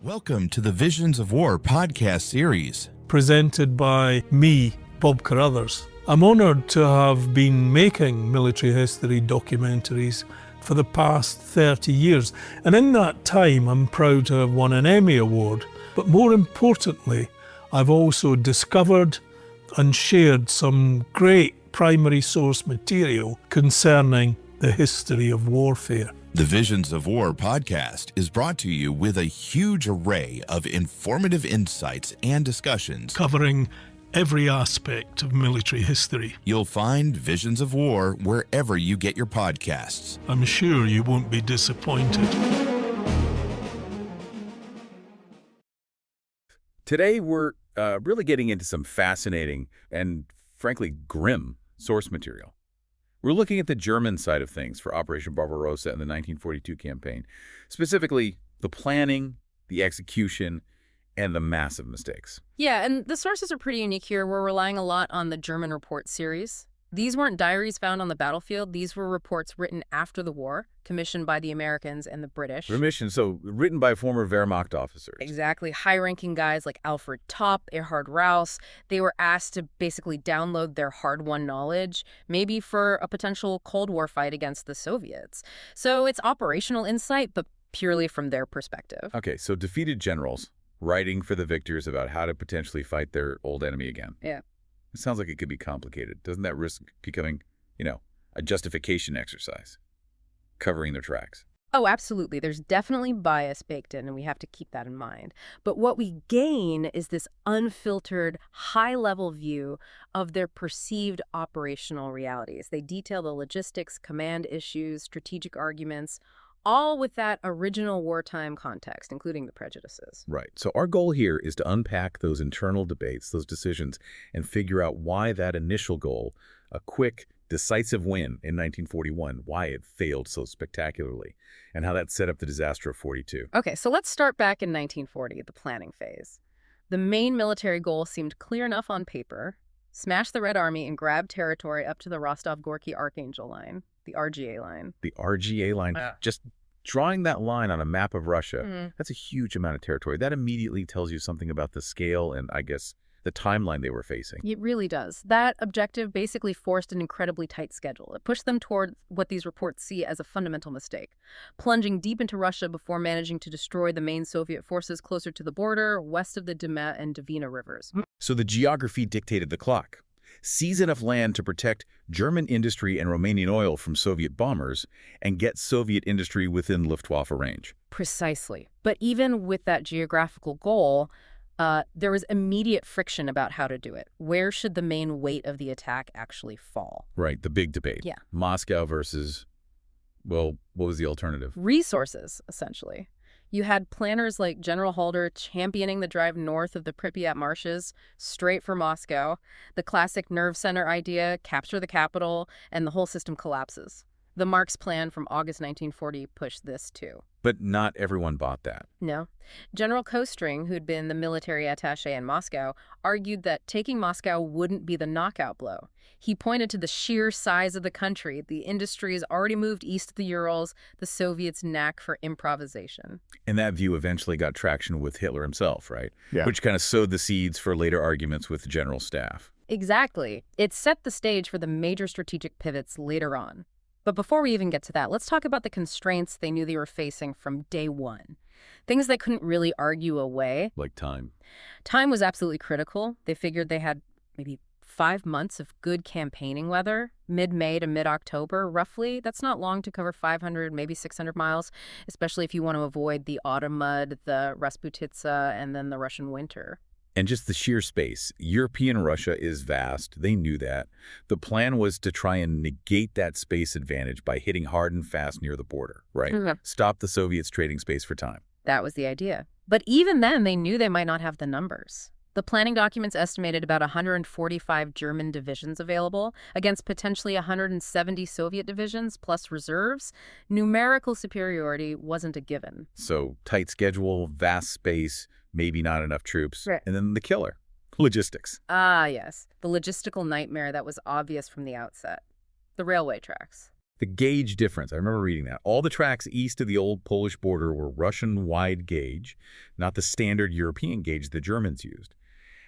Welcome to the Visions of War podcast series. Presented by me, Bob Carruthers. I'm honoured to have been making military history documentaries for the past 30 years, and in that time I'm proud to have won an Emmy Award. But more importantly, I've also discovered and shared some great primary source material concerning the history of warfare. The Visions of War podcast is brought to you with a huge array of informative insights and discussions Covering every aspect of military history. You'll find Visions of War wherever you get your podcasts. I'm sure you won't be disappointed. Today, we're really getting into some fascinating and, frankly, grim source material. We're looking at the German side of things for Operation Barbarossa and the 1942 campaign, specifically the planning, the execution, and the massive mistakes. Yeah, and the sources are pretty unique here. We're relying a lot on the German report series. These weren't diaries found on the battlefield. These were reports written after the war, commissioned by the Americans and the British. So written by former Wehrmacht officers. Exactly. High-ranking guys like Alfred Topp, Erhard Raus. They were asked to basically download their hard-won knowledge, maybe for a potential Cold War fight against the Soviets. So it's operational insight, but purely from their perspective. Okay, so defeated generals writing for the victors about how to potentially fight their old enemy again. Yeah. It sounds like it could be complicated. Doesn't that risk becoming, a justification exercise, covering their tracks? Oh, absolutely. There's definitely bias baked in, and we have to keep that in mind. But what we gain is this unfiltered, high-level view of their perceived operational realities. They detail the logistics, command issues, strategic arguments, all with that original wartime context, including the prejudices. Right. So our goal here is to unpack those internal debates, those decisions, and figure out why that initial goal, a quick, decisive win in 1941, why it failed so spectacularly, and how that set up the disaster of 42. Okay, so let's start back in 1940, the planning phase. The main military goal seemed clear enough on paper: smash the Red Army and grab territory up to the Rostov-Gorky Archangel line, the RGA line. The RGA line, just drawing that line on a map of Russia, that's a huge amount of territory. That immediately tells you something about the scale and, I guess, the timeline they were facing. It really does. That objective basically forced an incredibly tight schedule. It pushed them toward what these reports see as a fundamental mistake: plunging deep into Russia before managing to destroy the main Soviet forces closer to the border, west of the Dima and Dvina rivers. So the geography dictated the clock. Seize enough land to protect German industry and Romanian oil from Soviet bombers, and get Soviet industry within Luftwaffe range. Precisely. But even with that geographical goal, there was immediate friction about how to do it. Where should the main weight of the attack actually fall? Right, the big debate. Yeah. Moscow versus, what was the alternative? Resources, essentially. You had planners like General Halder championing the drive north of the Pripyat marshes, straight for Moscow. The classic nerve center idea: capture the capital, and the whole system collapses. The Marx plan from August 1940 pushed this too. But not everyone bought that. No. General Kostring, who'd been the military attaché in Moscow, argued that taking Moscow wouldn't be the knockout blow. He pointed to the sheer size of the country. The industries already moved east of the Urals, the Soviets' knack for improvisation. And that view eventually got traction with Hitler himself, right? Yeah. Which kind of sowed the seeds for later arguments with the general staff. Exactly. It set the stage for the major strategic pivots later on. But before we even get to that, let's talk about the constraints they knew they were facing from day one. Things they couldn't really argue away. Like time. Time was absolutely critical. They figured they had maybe 5 months of good campaigning weather, mid-May to mid-October, roughly. That's not long to cover 500, maybe 600 miles, especially if you want to avoid the autumn mud, the Rasputitsa, and then the Russian winter. And just the sheer space. European Russia is vast. They knew that. The plan was to try and negate that space advantage by hitting hard and fast near the border, right? Stop the Soviets trading space for time. That was the idea. But even then, they knew they might not have the numbers. The planning documents estimated about 145 German divisions available against potentially 170 Soviet divisions plus reserves. Numerical superiority wasn't a given. So tight schedule, vast space, maybe not enough troops. Right. And then the killer, logistics. Ah, yes. The logistical nightmare that was obvious from the outset. The railway tracks. The gauge difference, I remember reading that. All the tracks east of the old Polish border were Russian wide gauge, not the standard European gauge the Germans used.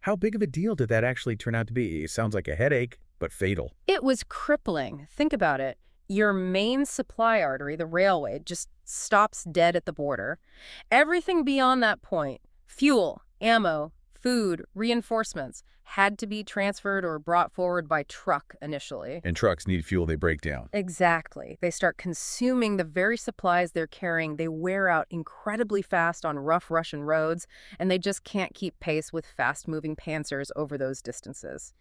How big of a deal did that actually turn out to be? It sounds like a headache, but fatal. It was crippling. Think about it. Your main supply artery, the railway, just stops dead at the border. Everything beyond that point, fuel, ammo, food, reinforcements, had to be transferred or brought forward by truck initially. And trucks need fuel, they break down. Exactly. They start consuming the very supplies they're carrying. They wear out incredibly fast on rough Russian roads, and they just can't keep pace with fast-moving panzers over those distances.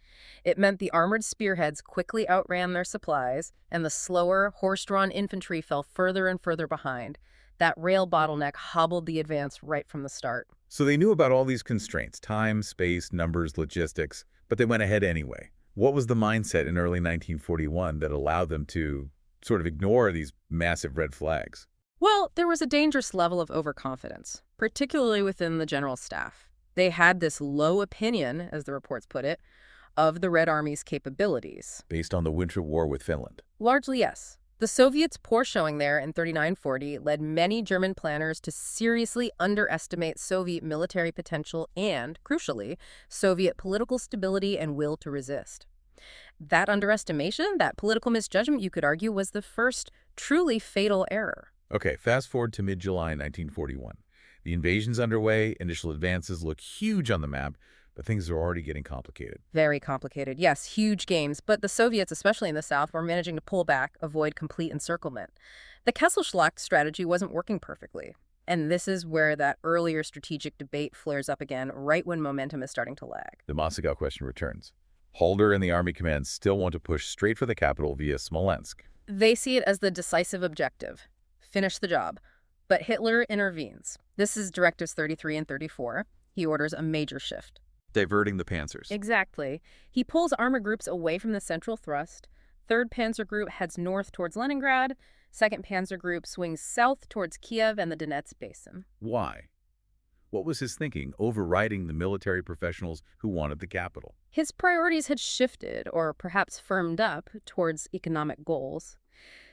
It meant the armored spearheads quickly outran their supplies, and the slower, horse-drawn infantry fell further and further behind. That rail bottleneck hobbled the advance right from the start. So they knew about all these constraints, time, space, numbers, logistics, but they went ahead anyway. What was the mindset in early 1941 that allowed them to sort of ignore these massive red flags? Well, there was a dangerous level of overconfidence, particularly within the general staff. They had this low opinion, as the reports put it, of the Red Army's capabilities. Based on the Winter War with Finland. Largely, yes. The Soviets' poor showing there in 39-40 led many German planners to seriously underestimate Soviet military potential and, crucially, Soviet political stability and will to resist. That underestimation, that political misjudgment, you could argue, was the first truly fatal error. Okay, fast forward to mid-July 1941. The invasion's underway, initial advances look huge on the map, but things are already getting complicated. Very complicated. Yes, huge games, but the Soviets, especially in the South, were managing to pull back, avoid complete encirclement. The Kesselschlacht strategy wasn't working perfectly. And this is where that earlier strategic debate flares up again, right when momentum is starting to lag. The Moscow question returns. Halder and the Army Command still want to push straight for the capital via Smolensk. They see it as the decisive objective. Finish the job. But Hitler intervenes. This is Directives 33 and 34. He orders a major shift. Diverting the panzers. Exactly. He pulls armor groups away from the central thrust. 3rd Panzer Group heads north towards Leningrad. 2nd Panzer Group swings south towards Kiev and the Donetsk Basin. Why? What was his thinking, overriding the military professionals who wanted the capital? His priorities had shifted, or perhaps firmed up, towards economic goals.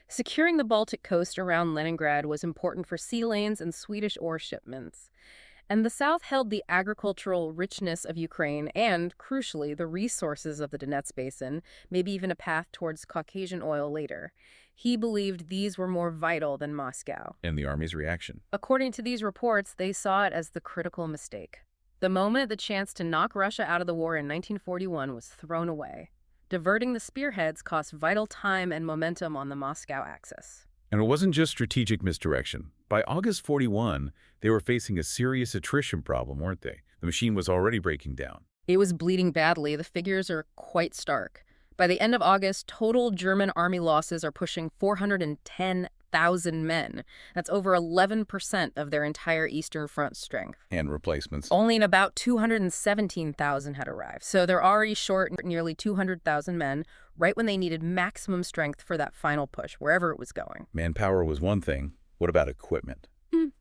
Securing the Baltic coast around Leningrad was important for sea lanes and Swedish ore shipments. And the South held the agricultural richness of Ukraine and, crucially, the resources of the Donetsk Basin, maybe even a path towards Caucasian oil later. He believed these were more vital than Moscow. And the Army's reaction? According to these reports, they saw it as the critical mistake. The moment the chance to knock Russia out of the war in 1941 was thrown away. Diverting the spearheads cost vital time and momentum on the Moscow axis. And it wasn't just strategic misdirection. By August 41, they were facing a serious attrition problem, weren't they? The machine was already breaking down. It was bleeding badly. The figures are quite stark. By the end of August, total German army losses are pushing 410,000 men. That's over 11% of their entire Eastern Front strength. And replacements. Only about 217,000 had arrived. So they're already short nearly 200,000 men, right when they needed maximum strength for that final push, wherever it was going. Manpower was one thing. What about equipment?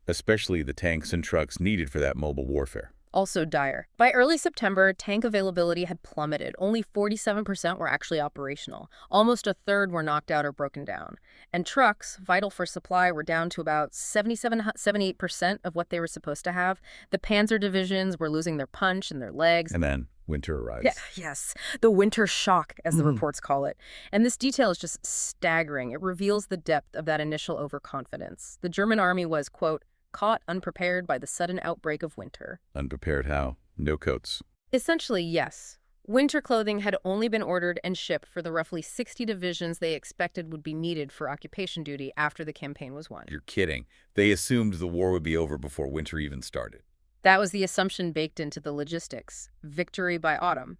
Especially the tanks and trucks needed for that mobile warfare. Also dire. By early September, tank availability had plummeted. Only 47% were actually operational. Almost a third were knocked out or broken down. And trucks, vital for supply, were down to about 78% of what they were supposed to have. The panzer divisions were losing their punch and their legs. And then winter arrives. Yes, the winter shock, as the reports call it. And this detail is just staggering. It reveals the depth of that initial overconfidence. The German army was, quote, caught unprepared by the sudden outbreak of winter. Unprepared how? No coats. Essentially, yes. Winter clothing had only been ordered and shipped for the roughly 60 divisions they expected would be needed for occupation duty after the campaign was won. You're kidding. They assumed the war would be over before winter even started. That was the assumption baked into the logistics. Victory by autumn.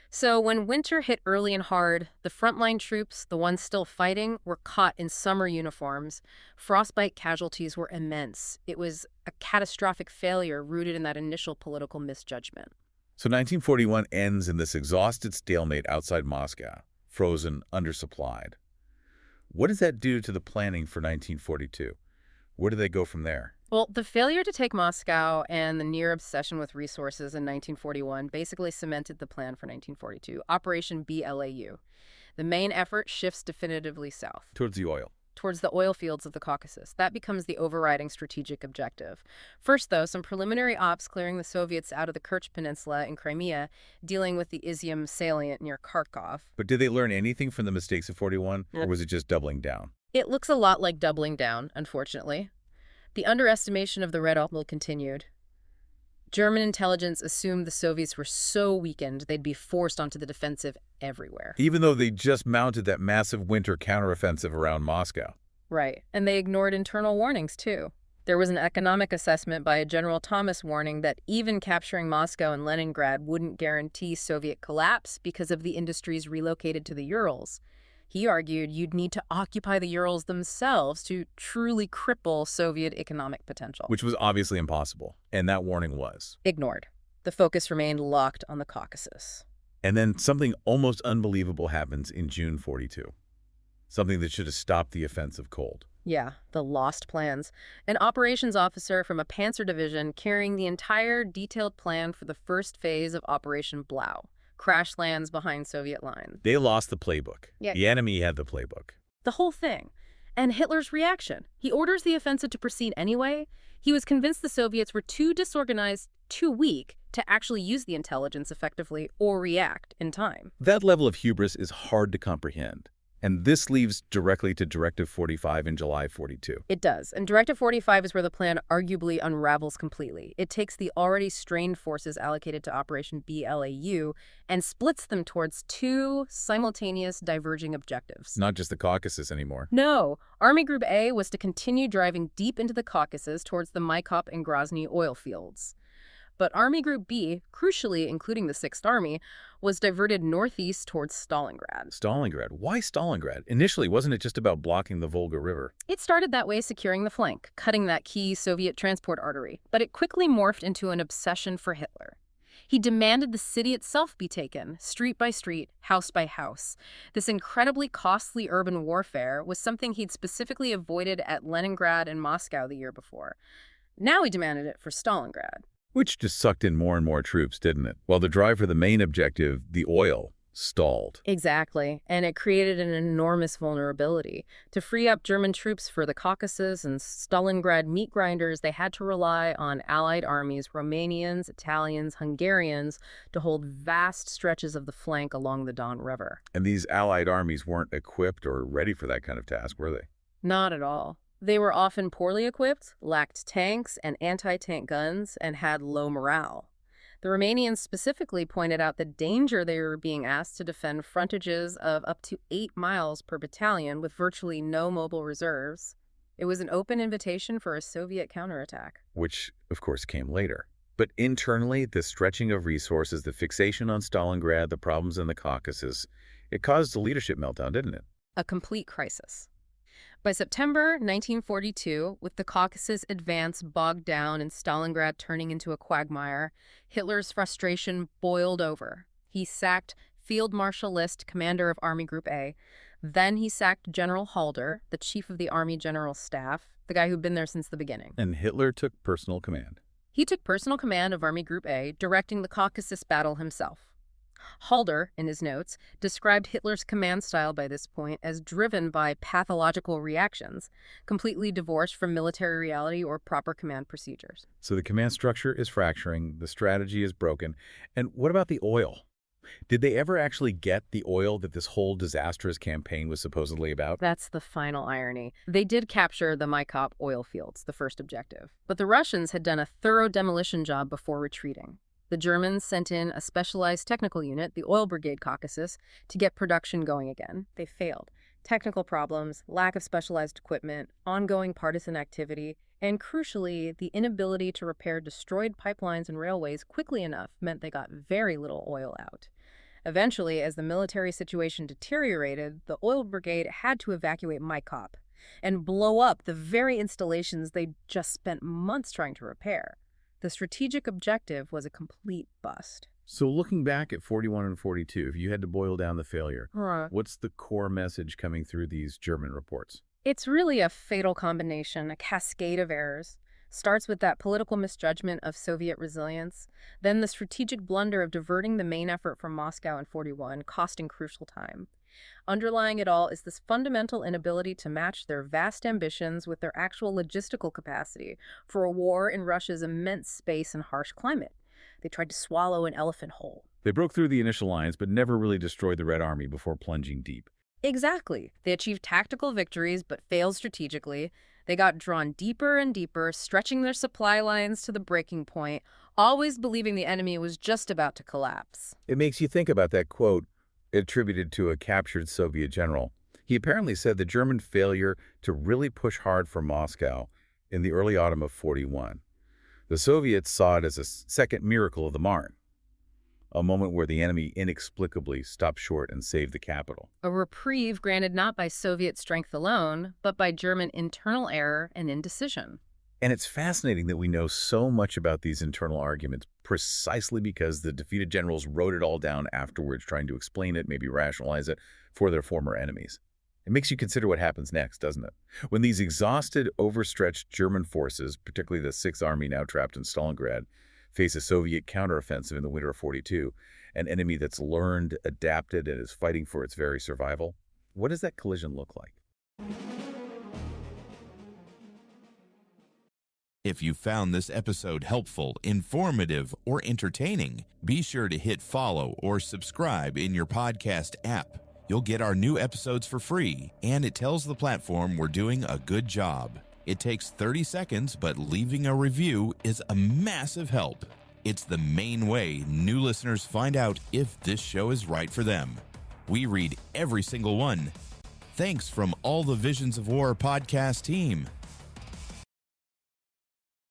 So when winter hit early and hard, the frontline troops, the ones still fighting, were caught in summer uniforms. Frostbite casualties were immense. It was a catastrophic failure rooted in that initial political misjudgment. So 1941 ends in this exhausted stalemate outside Moscow, frozen, undersupplied. What does that do to the planning for 1942? Where do they go from there? Well, the failure to take Moscow and the near obsession with resources in 1941 basically cemented the plan for 1942, Operation BLAU. The main effort shifts definitively south, Towards the oil. towards the oil fields of the Caucasus. That becomes the overriding strategic objective. First, though, some preliminary ops clearing the Soviets out of the Kerch Peninsula in Crimea, dealing with the Izium salient near Kharkov. But did they learn anything from the mistakes of 41, or was it just doubling down? It looks a lot like doubling down, unfortunately. The underestimation of the Red Army continued. German intelligence assumed the Soviets were so weakened they'd be forced onto the defensive everywhere. Even though they just mounted that massive winter counteroffensive around Moscow. Right, and they ignored internal warnings, too. There was an economic assessment by General Thomas warning that even capturing Moscow and Leningrad wouldn't guarantee Soviet collapse because of the industries relocated to the Urals. He argued you'd need to occupy the Urals themselves to truly cripple Soviet economic potential. Which was obviously impossible, and that warning was. Ignored. The focus remained locked on the Caucasus. And then something almost unbelievable happens in June 42. Something that should have stopped the offensive cold. Yeah, the lost plans. An operations officer from a Panzer division carrying the entire detailed plan for the first phase of Operation Blau crash lands behind Soviet lines. They lost the playbook. Yeah. The enemy had the playbook. The whole thing. And Hitler's reaction. He orders the offensive to proceed anyway. He was convinced the Soviets were too disorganized, too weak to actually use the intelligence effectively or react in time. That level of hubris is hard to comprehend. And this leads directly to Directive 45 in July 42. It does. And Directive 45 is where the plan arguably unravels completely. It takes the already strained forces allocated to Operation BLAU and splits them towards two simultaneous diverging objectives. Not just the Caucasus anymore. No. Army Group A was to continue driving deep into the Caucasus towards the Maikop and Grozny oil fields. But Army Group B, crucially including the 6th Army, was diverted northeast towards Stalingrad. Stalingrad? Why Stalingrad? Initially, wasn't it just about blocking the Volga River? It started that way, securing the flank, cutting that key Soviet transport artery. But it quickly morphed into an obsession for Hitler. He demanded the city itself be taken, street by street, house by house. This incredibly costly urban warfare was something he'd specifically avoided at Leningrad and Moscow the year before. Now he demanded it for Stalingrad. Which just sucked in more and more troops, didn't it? While the drive for the main objective, the oil, stalled. Exactly, and it created an enormous vulnerability. To free up German troops for the Caucasus and Stalingrad meat grinders, they had to rely on Allied armies, Romanians, Italians, Hungarians, to hold vast stretches of the flank along the Don River. And these Allied armies weren't equipped or ready for that kind of task, were they? Not at all. They were often poorly equipped, lacked tanks and anti-tank guns, and had low morale. The Romanians specifically pointed out the danger they were being asked to defend frontages of up to 8 miles per battalion with virtually no mobile reserves. It was an open invitation for a Soviet counterattack. Which, of course, came later. But internally, the stretching of resources, the fixation on Stalingrad, the problems in the Caucasus, it caused a leadership meltdown, didn't it? A complete crisis. By September 1942, with the Caucasus advance bogged down and Stalingrad turning into a quagmire, Hitler's frustration boiled over. He sacked Field Marshal List, commander of Army Group A. Then he sacked General Halder, the chief of the Army General Staff, the guy who'd been there since the beginning. And Hitler took personal command. He took personal command of Army Group A, directing the Caucasus battle himself. Halder, in his notes, described Hitler's command style by this point as driven by pathological reactions, completely divorced from military reality or proper command procedures. So the command structure is fracturing, the strategy is broken. And what about the oil? Did they ever actually get the oil that this whole disastrous campaign was supposedly about? That's the final irony. They did capture the Maikop oil fields, the first objective. But the Russians had done a thorough demolition job before retreating. The Germans sent in a specialized technical unit, the Oil Brigade Caucasus, to get production going again. They failed. Technical problems, lack of specialized equipment, ongoing partisan activity, and crucially, the inability to repair destroyed pipelines and railways quickly enough meant they got very little oil out. Eventually, as the military situation deteriorated, the Oil Brigade had to evacuate Maikop and blow up the very installations they'd just spent months trying to repair. The strategic objective was a complete bust. So looking back at 41 and 42, if you had to boil down the failure, what's the core message coming through these German reports? It's really a fatal combination, a cascade of errors. Starts with that political misjudgment of Soviet resilience, then the strategic blunder of diverting the main effort from Moscow in 41, costing crucial time. Underlying it all is this fundamental inability to match their vast ambitions with their actual logistical capacity for a war in Russia's immense space and harsh climate. They tried to swallow an elephant whole. They broke through the initial lines, but never really destroyed the Red Army before plunging deep. Exactly. They achieved tactical victories, but failed strategically. They got drawn deeper and deeper, stretching their supply lines to the breaking point, always believing the enemy was just about to collapse. It makes you think about that quote attributed to a captured Soviet general. He apparently said the German failure to really push hard for Moscow in the early autumn of 41. The Soviets saw it as a second miracle of the Marne, a moment where the enemy inexplicably stopped short and saved the capital. A reprieve granted not by Soviet strength alone, but by German internal error and indecision. And it's fascinating that we know so much about these internal arguments precisely because the defeated generals wrote it all down afterwards, trying to explain it, maybe rationalize it for their former enemies. It makes you consider what happens next, doesn't it? When these exhausted, overstretched German forces, particularly the Sixth Army now trapped in Stalingrad, face a Soviet counteroffensive in the winter of 42, an enemy that's learned, adapted, and is fighting for its very survival, what does that collision look like? If you found this episode helpful, informative, or entertaining, be sure to hit follow or subscribe in your podcast app. You'll get our new episodes for free, and it tells the platform we're doing a good job. It takes 30 seconds, but leaving a review is a massive help. It's the main way new listeners find out if this show is right for them. We read every single one. Thanks from all the Visions of War podcast team.